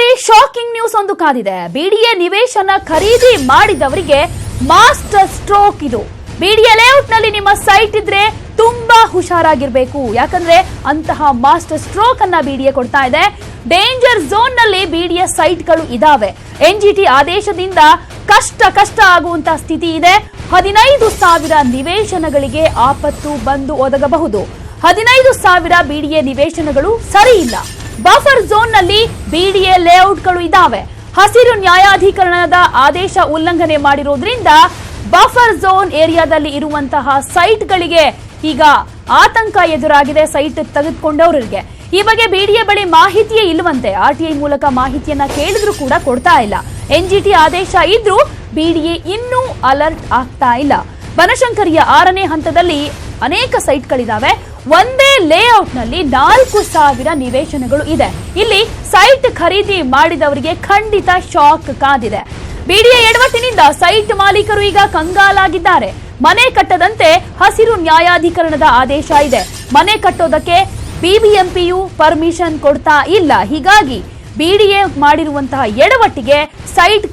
Banashankari shocking news ಒಂದು ಕಾದಿದೆ. BDA ನಿವೇಶನ ಖರೀದಿ ಮಾಡಿದವರಿಗೆ ಮಾಸ್ಟರ್ ಸ್ಟ್ರೋಕ್ ಇದು. ಬಿಡಿಎ ಲೇಔಟ್ ನಲ್ಲಿ ನಿಮ್ಮ ಸೈಟ್ ಇದ್ರೆ ತುಂಬಾ ಹುಷಾರಾಗಿರ್ಬೇಕು. ಯಾಕಂದ್ರೆ ಅಂತಹ ಮಾಸ್ಟರ್ ಸ್ಟ್ರೋಕ್ ಅನ್ನ ಬಿಡಿಎ ಕೊಡ್ತಾ ಇದೆ. ಡೇಂಜರ್ ಝೋನ್ ನಲ್ಲಿ ಬಿಡಿಎ ಸೈಟ್ಗಳು ಇದಾವೆ. ಎನ್ಜಿಟಿ ಆದೇಶದಿಂದ ಕಷ್ಟ ಆಗುವಂತ ಸ್ಥಿತಿ ಇದೆ. 15,000 ನಿವೇಶನಗಳಿಗೆ ಆಪತ್ತು ಬಂದು ಒದಗಬಹುದು. 15,000 ಬಿಡಿಎ ನಿವೇಶನಗಳು ಸರಿ ಇಲ್ಲ. ಬಫರ್ ಝೋನ್ ನಲ್ಲಿ ಬಿಡಿಎ ಲೇಔಟ್ಗಳು ಇದಾವೆ. ಹಸಿರು ನ್ಯಾಯಾಧಿಕರಣದ ಆದೇಶ ಉಲ್ಲಂಘನೆ ಮಾಡಿರೋದ್ರಿಂದ ಬಫರ್ ಝೋನ್ ಏರಿಯಾದಲ್ಲಿ ಇರುವಂತಹ ಸೈಟ್ಗಳಿಗೆ ಈಗ ಆತಂಕ ಎದುರಾಗಿದೆ. ಸೈಟ್ ತೆಗೆದುಕೊಂಡವರಿಗೆ ಈ ಬಗ್ಗೆ ಬಿಡಿಎ ಬಳಿ ಮಾಹಿತಿಯೇ ಇಲ್ಲವಂತೆ. ಆರ್ಟಿಐ ಮೂಲಕ ಮಾಹಿತಿಯನ್ನ ಕೇಳಿದ್ರು ಕೂಡ ಕೊಡ್ತಾ ಇಲ್ಲ. ಎನ್ಜಿಟಿ ಆದೇಶ ಇದ್ರೂ ಬಿಡಿಎ ಇನ್ನೂ ಅಲರ್ಟ್ ಆಗ್ತಾ ಇಲ್ಲ. ಬನಶಂಕರಿಯ 6ನೇ ಹಂತದಲ್ಲಿ ಅನೇಕ ಸೈಟ್ಗಳಿದಾವೆ. ಒಂದೇ ಲೇಔಟ್ ನಲ್ಲಿ 4,000 ನಿವೇಶನಗಳು ಇದೆ. ಇಲ್ಲಿ ಸೈಟ್ ಖರೀದಿ ಮಾಡಿದವರಿಗೆ ಖಂಡಿತ ಶಾಕ್ ಕಾದಿದೆ. ಬಿಡಿಎ ಎಡವಟ್ಟಿನಿಂದ ಸೈಟ್ ಮಾಲೀಕರು ಈಗ ಕಂಗಾಲಾಗಿದ್ದಾರೆ. ಮನೆ ಕಟ್ಟದಂತೆ ಹಸಿರು ನ್ಯಾಯಾಧಿಕರಣದ ಆದೇಶ ಇದೆ. ಮನೆ ಕಟ್ಟೋದಕ್ಕೆ ಬಿಬಿಎಂಪಿಯು ಪರ್ಮಿಷನ್ ಕೊಡ್ತಾ ಇಲ್ಲ. ಹೀಗಾಗಿ ಬಿಡಿಎ ಮಾಡಿರುವಂತಹ ಎಡವಟ್ಟಿಗೆ ಸೈಟ್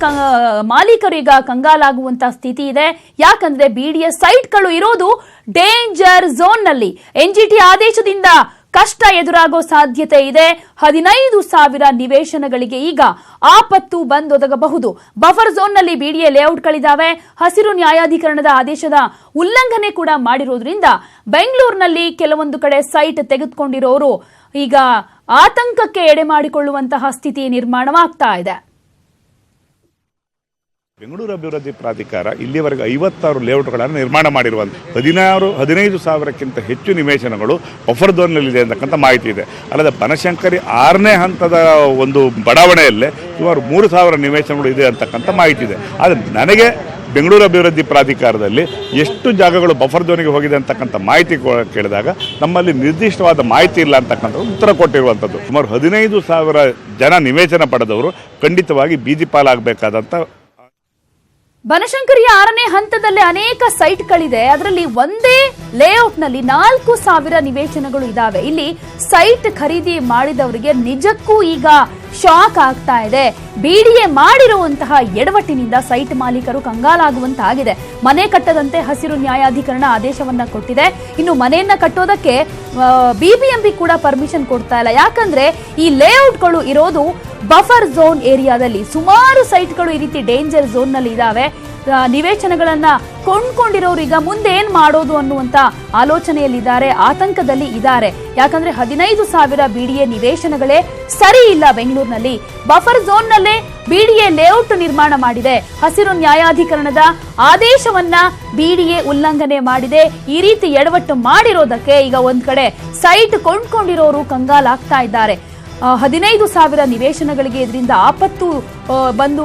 ಮಾಲೀಕರು ಈಗ ಕಂಗಾಲಾಗುವಂತಹ ಸ್ಥಿತಿ ಇದೆ. ಯಾಕಂದ್ರೆ ಬಿಡಿಎ ಸೈಟ್ಗಳು ಇರೋದು ಡೇಂಜರ್ ಝೋನ್ ನಲ್ಲಿ. ಎನ್ಜಿಟಿ ಆದೇಶದಿಂದ ಕಷ್ಟ ಎದುರಾಗೋ ಸಾಧ್ಯತೆ ಇದೆ. 15,000 ನಿವೇಶನಗಳಿಗೆ ಈಗ ಆಪತ್ತು ಬಂದೊದಗಬಹುದು. ಬಫರ್ ಝೋನ್ ನಲ್ಲಿ ಬಿಡಿಎ ಲೇಔಟ್ಗಳಿದಾವೆ. ಹಸಿರು ನ್ಯಾಯಾಧಿಕರಣದ ಆದೇಶದ ಉಲ್ಲಂಘನೆ ಕೂಡ ಮಾಡಿರೋದ್ರಿಂದ ಬೆಂಗಳೂರಿನಲ್ಲಿ ಕೆಲವೊಂದು ಕಡೆ ಸೈಟ್ ತೆಗೆದುಕೊಂಡಿರೋರು ಈಗ ಆತಂಕಕ್ಕೆ ಎಡೆ ಮಾಡಿಕೊಳ್ಳುವಂತಹ ಸ್ಥಿತಿ ನಿರ್ಮಾಣವಾಗ್ತಾ ಇದೆ. ಬೆಂಗಳೂರು ಅಭಿವೃದ್ಧಿ ಪ್ರಾಧಿಕಾರ ಇಲ್ಲಿವರೆಗೆ 56 ಲೇಔಟ್ಗಳನ್ನು ನಿರ್ಮಾಣ ಮಾಡಿರುವಂಥ 15,000ಕ್ಕಿಂತ ಹೆಚ್ಚು ನಿವೇಶನಗಳು ಬಫರ್ ಝೋನ್ನಲ್ಲಿದೆ ಅಂತಕ್ಕಂಥ ಮಾಹಿತಿ ಇದೆ. ಅಲ್ಲದೆ ಬನಶಂಕರಿ 6ನೇ ಹಂತದ ಒಂದು ಬಡಾವಣೆಯಲ್ಲೇ ಸುಮಾರು 3,000 ನಿವೇಶನಗಳು ಇದೆ ಅಂತಕ್ಕಂಥ ಮಾಹಿತಿ ಇದೆ. ಆದರೆ ನನಗೆ ಬೆಂಗಳೂರು ಅಭಿವೃದ್ಧಿ ಪ್ರಾಧಿಕಾರದಲ್ಲಿ ಎಷ್ಟು ಜಾಗಗಳು ಬಫರ್ ಝೋನಿಗೆ ಹೋಗಿದೆ ಅಂತಕ್ಕಂಥ ಮಾಹಿತಿ ಕೇಳಿದಾಗ ನಮ್ಮಲ್ಲಿ ನಿರ್ದಿಷ್ಟವಾದ ಮಾಹಿತಿ ಇಲ್ಲ ಅಂತಕ್ಕಂಥ ಉತ್ತರ ಕೊಟ್ಟಿರುವಂಥದ್ದು. ಸುಮಾರು 15,000 ಜನ ನಿವೇಶನ ಪಡೆದವರು ಖಂಡಿತವಾಗಿ ಬೀದಿ ಪಾಲಾಗಬೇಕಾದಂಥ. ಬನಶಂಕರಿಯ 6ನೇ ಹಂತದಲ್ಲಿ ಅನೇಕ ಸೈಟ್ಗಳಿದೆ. ಅದರಲ್ಲಿ ಒಂದೇ ಲೇಔಟ್ ನಲ್ಲಿ 4,000 ನಿವೇಶನಗಳು ಇದಾವೆ. ಇಲ್ಲಿ ಸೈಟ್ ಖರೀದಿ ಮಾಡಿದವರಿಗೆ ನಿಜಕ್ಕೂ ಈಗ ಶಾಕ್ ಆಗ್ತಾ ಇದೆ. ಬಿಡಿಎ ಮಾಡಿರುವಂತಹ ಎಡವಟ್ಟಿನಿಂದ ಸೈಟ್ ಮಾಲೀಕರು ಕಂಗಾಲಾಗುವಂತಾಗಿದೆ. ಮನೆ ಕಟ್ಟದಂತೆ ಹಸಿರು ನ್ಯಾಯಾಧಿಕರಣ ಆದೇಶವನ್ನ ಕೊಟ್ಟಿದೆ. ಇನ್ನು ಮನೆಯನ್ನ ಕಟ್ಟೋದಕ್ಕೆ ಬಿಬಿಎಂಪಿ ಕೂಡ ಪರ್ಮಿಷನ್ ಕೊಡ್ತಾ ಇಲ್ಲ. ಯಾಕಂದ್ರೆ ಈ ಲೇಔಟ್ಗಳು ಇರೋದು ಬಫರ್ ಝೋನ್ ಏರಿಯಾದಲ್ಲಿ. ಸುಮಾರು ಸೈಟ್ಗಳು ಈ ರೀತಿ ಡೇಂಜರ್ ಝೋನ್ ನಲ್ಲಿ ಇದಾವೆ. ನಿವೇಶನಗಳನ್ನ ಕೊಂಡ್ಕೊಂಡಿರೋರು ಈಗ ಮುಂದೆ ಏನ್ ಮಾಡೋದು ಅನ್ನುವಂತ ಆಲೋಚನೆಯಲ್ಲಿದ್ದಾರೆ, ಆತಂಕದಲ್ಲಿ ಇದ್ದಾರೆ. ಯಾಕಂದ್ರೆ 15,000 ಬಿಡಿಎ ನಿವೇಶನಗಳೇ ಸರಿ ಇಲ್ಲ ಬೆಂಗಳೂರಿನಲ್ಲಿ. ಬಫರ್ ಝೋನ್ ನಲ್ಲೇ ಬಿಡಿಎ ಲೇಔಟ್ ನಿರ್ಮಾಣ ಮಾಡಿದೆ. ಹಸಿರು ನ್ಯಾಯಾಧಿಕರಣದ ಆದೇಶವನ್ನ ಬಿಡಿಎ ಉಲ್ಲಂಘನೆ ಮಾಡಿದೆ. ಈ ರೀತಿ ಎಡವಟ್ಟು ಮಾಡಿರೋದಕ್ಕೆ ಈಗ ಒಂದ್ ಕಡೆ ಸೈಟ್ ಕೊಂಡ್ಕೊಂಡಿರೋರು ಕಂಗಾಲಾಗ್ತಾ ಇದ್ದಾರೆ. 15,000 ನಿವೇಶನಗಳಿಗೆ ಇದರಿಂದ ಆಪತ್ತು ಬಂದು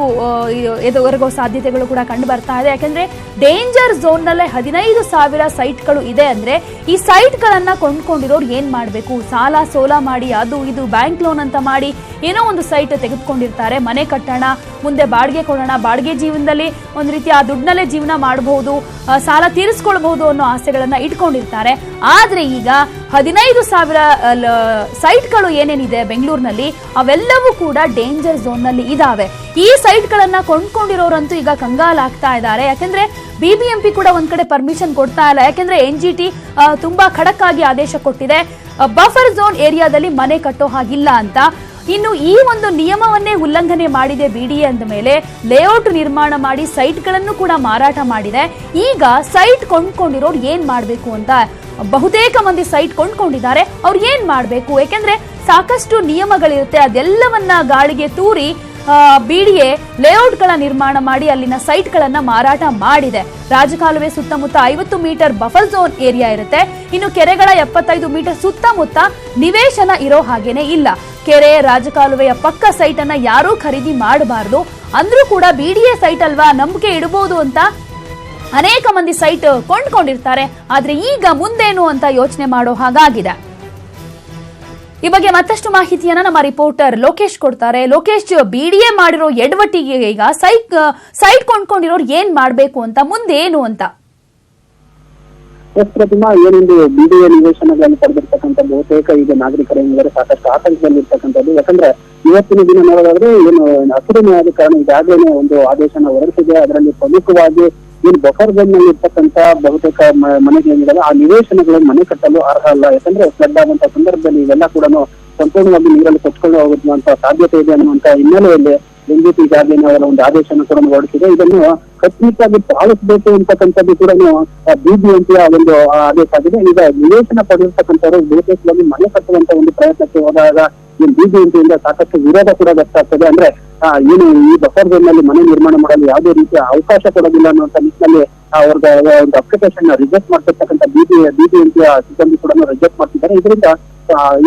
ಎದುರಾಗೋ ಸಾಧ್ಯತೆಗಳು ಕೂಡ ಕಂಡು ಬರ್ತಾ ಇದೆ. ಯಾಕಂದ್ರೆ ಡೇಂಜರ್ ಝೋನ್ ನಲ್ಲೇ 15,000 ಸೈಟ್ಗಳು ಇದೆ ಅಂದ್ರೆ ಈ ಸೈಟ್ಗಳನ್ನ ಕೊಂಡ್ಕೊಂಡಿರೋರು ಏನ್ ಮಾಡಬೇಕು? ಸಾಲ ಸೋಲ ಮಾಡಿ ಅದು ಇದು ಬ್ಯಾಂಕ್ ಲೋನ್ ಅಂತ ಮಾಡಿ ಏನೋ ಒಂದು ಸೈಟ್ ತೆಗೆದುಕೊಂಡಿರ್ತಾರೆ. ಮನೆ ಕಟ್ಟೋಣ, ಮುಂದೆ ಬಾಡಿಗೆ ಕೊಡೋಣ, ಬಾಡಿಗೆ ಜೀವನದಲ್ಲಿ ಒಂದು ರೀತಿ ಆ ದುಡ್ಡಲ್ಲೇ ಜೀವನ ಮಾಡಬಹುದು, ಸಾಲ ತೀರಿಸ್ಕೊಳ್ಬಹುದು ಅನ್ನೋ ಆಸೆಗಳನ್ನ ಇಟ್ಕೊಂಡಿರ್ತಾರೆ. ಆದ್ರೆ ಈಗ 15,000 ಸೈಟ್ಗಳು ಏನೇನಿದೆ ಬೆಂಗಳೂರಿನಲ್ಲಿ ಅವೆಲ್ಲವೂ ಕೂಡ ಡೇಂಜರ್ ಝೋನ್ ನಲ್ಲಿ ಇದಾವೆ. ಈ ಸೈಟ್ಗಳನ್ನ ಕೊಂಡ್ಕೊಂಡಿರೋರಂತೂ ಈಗ ಕಂಗಾಲಾಗ್ತಾ ಇದ್ದಾರೆ. ಯಾಕಂದ್ರೆ ಬಿಬಿಎಂಪಿ ಕೂಡ ಒಂದ್ ಕಡೆ ಪರ್ಮಿಷನ್ ಕೊಡ್ತಾ ಇಲ್ಲ. ಯಾಕಂದ್ರೆ ಎನ್ಜಿಟಿ ತುಂಬಾ ಖಡಕ್ ಆಗಿ ಆದೇಶ ಕೊಟ್ಟಿದೆ, ಬಫರ್ ಝೋನ್ ಏರಿಯಾದಲ್ಲಿ ಮನೆ ಕಟ್ಟೋ ಹಾಗಿಲ್ಲ ಅಂತ. ಇನ್ನು ಈ ಒಂದು ನಿಯಮವನ್ನೇ ಉಲ್ಲಂಘನೆ ಮಾಡಿದೆ ಬಿಡಿಎ ಅಂದ ಮೇಲೆ ಲೇಔಟ್ ನಿರ್ಮಾಣ ಮಾಡಿ ಸೈಟ್ಗಳನ್ನು ಕೂಡ ಮಾರಾಟ ಮಾಡಿದೆ. ಈಗ ಸೈಟ್ ಕೊಂಡ್ಕೊಂಡಿರೋರು ಏನ್ ಮಾಡ್ಬೇಕು ಅಂತ ಬಹುತೇಕ ಮಂದಿ ಸೈಟ್ ಕೊಂಡ್ಕೊಂಡಿದ್ದಾರೆ. ಅವ್ರು ಏನ್ ಮಾಡ್ಬೇಕು? ಯಾಕೆಂದ್ರೆ ಸಾಕಷ್ಟು ನಿಯಮಗಳಿರುತ್ತೆ. ಅದೆಲ್ಲವನ್ನ ಗಾಳಿಗೆ ತೂರಿ ಬಿಡಿಎ ಲೇಔಟ್ಗಳ ನಿರ್ಮಾಣ ಮಾಡಿ ಅಲ್ಲಿನ ಸೈಟ್ಗಳನ್ನ ಮಾರಾಟ ಮಾಡಿದೆ. ರಾಜಕಾಲುವೆ ಸುತ್ತಮುತ್ತ 50 ಮೀಟರ್ ಬಫರ್ ಝೋನ್ ಏರಿಯಾ ಇರುತ್ತೆ. ಇನ್ನು ಕೆರೆಗಳ 75 ಮೀಟರ್ ಸುತ್ತಮುತ್ತ ನಿವೇಶನ ಇರೋ ಹಾಗೇನೆ ಇಲ್ಲ. ಕೆರೆ ರಾಜಕಾಲುವೆಯ ಪಕ್ಕ ಸೈಟ್ ಅನ್ನ ಯಾರೂ ಖರೀದಿ ಮಾಡಬಾರದು ಅಂದ್ರೂ ಕೂಡ ಬಿಡಿಎ ಸೈಟ್ ಅಲ್ವಾ, ನಂಬಿಕೆ ಇಡಬಹುದು ಅಂತ ಅನೇಕ ಮಂದಿ ಸೈಟ್ ಕೊಂಡ್ಕೊಂಡಿರ್ತಾರೆ. ಆದ್ರೆ ಈಗ ಮುಂದೇನು ಅಂತ ಯೋಚನೆ ಮಾಡೋ ಹಾಗಾಗಿದೆ. ಈ ಬಗ್ಗೆ ಮತ್ತಷ್ಟು ಮಾಹಿತಿಯನ್ನ ನಮ್ಮ ರಿಪೋರ್ಟರ್ ಲೋಕೇಶ್ ಕೊಡ್ತಾರೆ. ಲೋಕೇಶ್, ಬಿಡಿಎ ಮಾಡಿರೋ ಎಡವಟ್ಟಿಗೆ ಈಗ ಸೈಟ್ ಕೊಂಡ್ಕೊಂಡಿರೋರು ಏನ್ ಮಾಡ್ಬೇಕು ಅಂತ, ಮುಂದೆ ಏನು ಅಂತ? ಪ್ರತಿಮಾ, ಏನೊಂದು ಬಿಡಿಎ ನಿವೇಶನಗಳನ್ನು ಪಡೆದಿರ್ತಕ್ಕಂಥ ಬಹುತೇಕ ಈಗ ನಾಗರಿಕರ ಸಾಕಷ್ಟು ಆತಂಕದಲ್ಲಿರ್ತಕ್ಕಂಥದ್ದು. ಯಾಕಂದ್ರೆ ಇವತ್ತಿನ ದಿನ ನೋಡೋದಾದ್ರೆ ಏನು ಹಸಿರು ನ್ಯಾಯಾಧಿಕರಣ ಈಗಾಗಲೇ ಒಂದು ಆದೇಶನ ಹೊರಡಿಸಿದೆ. ಅದರಲ್ಲಿ ಪ್ರಮುಖವಾಗಿ ಏನು ಬಫರ್ ಝೋನ್ ನಲ್ಲಿ ಇರ್ತಕ್ಕಂತ ಬಹುತೇಕ ಮನೆಗಳಿದ್ದಾವೆ ಆ ನಿವೇಶನಗಳನ್ನು ಮನೆ ಕಟ್ಟಲು ಅರ್ಹ ಅಲ್ಲ. ಯಾಕಂದ್ರೆ ಫ್ಲಡ್ ಆದಂತಹ ಸಂದರ್ಭದಲ್ಲಿ ಇವೆಲ್ಲ ಕೂಡ ಸಂಪೂರ್ಣವಾಗಿ ನೀರಲ್ಲಿ ಕೊಚ್ಕೊಂಡು ಹೋಗುವಂತ ಸಾಧ್ಯತೆ ಇದೆ ಅನ್ನುವಂತ ಹಿನ್ನೆಲೆಯಲ್ಲಿ ಎನ್ಜಿಟಿ ಈಗಾಗಲೇ ಅವರ ಒಂದು ಆದೇಶನ ಕೂಡ ಹೊರಡಿಸಿದೆ. ಇದನ್ನು ಕಟ್ಟುನಿಟ್ಟಾಗಿ ಪಾಲಿಸಬೇಕು ಅಂತಕ್ಕಂಥದ್ದು ಕೂಡ ಬಿಬಿಎಂಪಿಯ ಒಂದು ಆದೇಶ ಆಗಿದೆ. ಈಗ ನಿವೇಶನ ಪಡೆದಿರ್ತಕ್ಕಂಥವರು ಬಹುತೇಕವಾಗಿ ಮನೆ ಕಟ್ಟುವಂತ ಒಂದು ಪ್ರಯತ್ನಕ್ಕೆ ಹೋದಾಗ ಈ ಬಿಬಿಎಂಪಿಯಿಂದ ಸಾಕಷ್ಟು ವಿರೋಧ ಕೂಡ ವ್ಯಕ್ತವಾಗ್ತದೆ. ಅಂದ್ರೆ ಏನು ಈ ಬಫರ್ ಝೋನ್ ನಲ್ಲಿ ಮನೆ ನಿರ್ಮಾಣ ಮಾಡಲು ಯಾವುದೇ ರೀತಿಯ ಅವಕಾಶ ಕೊಡೋದಿಲ್ಲ ಅನ್ನುವಂತ ನಿಟ್ಟಿನಲ್ಲಿ ಅವ್ರಿಗೆ ಒಂದು ಅಪ್ಲಿಕೇಶನ್ ರಿಜೆಕ್ಟ್ ಮಾಡ್ತಿರ್ತಕ್ಕಂಥ ಬಿಬಿಎಂಪಿಯ ಸಿಬ್ಬಂದಿ ಕೂಡ ರಿಜೆಕ್ಟ್ ಮಾಡ್ತಿದ್ದಾರೆ. ಇದರಿಂದ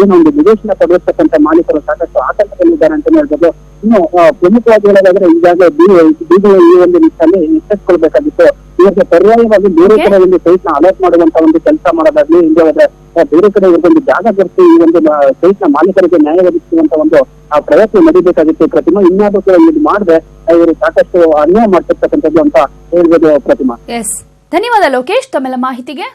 ಏನೊಂದು ನಿವೇಶನ ಪಡೆದಿರ್ತಕ್ಕಂಥ ಮಾಲೀಕರು ಸಾಕಷ್ಟು ಆತಂಕದಲ್ಲಿದ್ದಾರೆ ಅಂತ ಹೇಳ್ಬೋದು. ಇನ್ನು ಪ್ರಮುಖವಾಗಿ ಹೇಳೋದಾದ್ರೆ ಈಗಾಗಲೇ ಬಿಬಿಎ ಈ ಒಂದು ನಿಟ್ಟಿನಲ್ಲಿ ಎಚ್ಚೆತ್ತುಕೊಳ್ಬೇಕಾಗಿತ್ತು. ಇವರಿಗೆ ಪರ್ಯಾಯವಾಗಿ ಬೇರೆ ಕಡೆ ಒಂದು ಸೈಟ್ ನ ಅಲರ್ಟ್ ಮಾಡುವಂತ ಒಂದು ಕೆಲಸ ಮಾಡೋದಾಗ್ಲಿ, ಹಿಂದೆ ಹೋದ್ರೆ ಬೇರೆ ಕಡೆ ಒಂದು ಜಾಗ ಗುರುತು ಈ ಒಂದು ಸೈಟ್ ನ ಮಾಲೀಕರಿಗೆ ನ್ಯಾಯ ಒದಗಿಸುವಂತ ಒಂದು ಪ್ರಯತ್ನ ನಡೀಬೇಕಾಗಿತ್ತು ಪ್ರತಿಮಾ. ಇನ್ನಾದ್ರೂ ಕೂಡ ಇದು ಮಾಡದೆ ಇವರು ಸಾಕಷ್ಟು ಅನ್ಯಾಯ ಮಾಡ್ತಿರ್ತಕ್ಕಂಥದ್ದು ಅಂತ ಹೇಳ್ಬೋದು ಪ್ರತಿಮಾ. ಎಸ್, ಧನ್ಯವಾದ ಲೋಕೇಶ್ ತಮ್ಮೆಲ್ಲ ಮಾಹಿತಿಗೆ.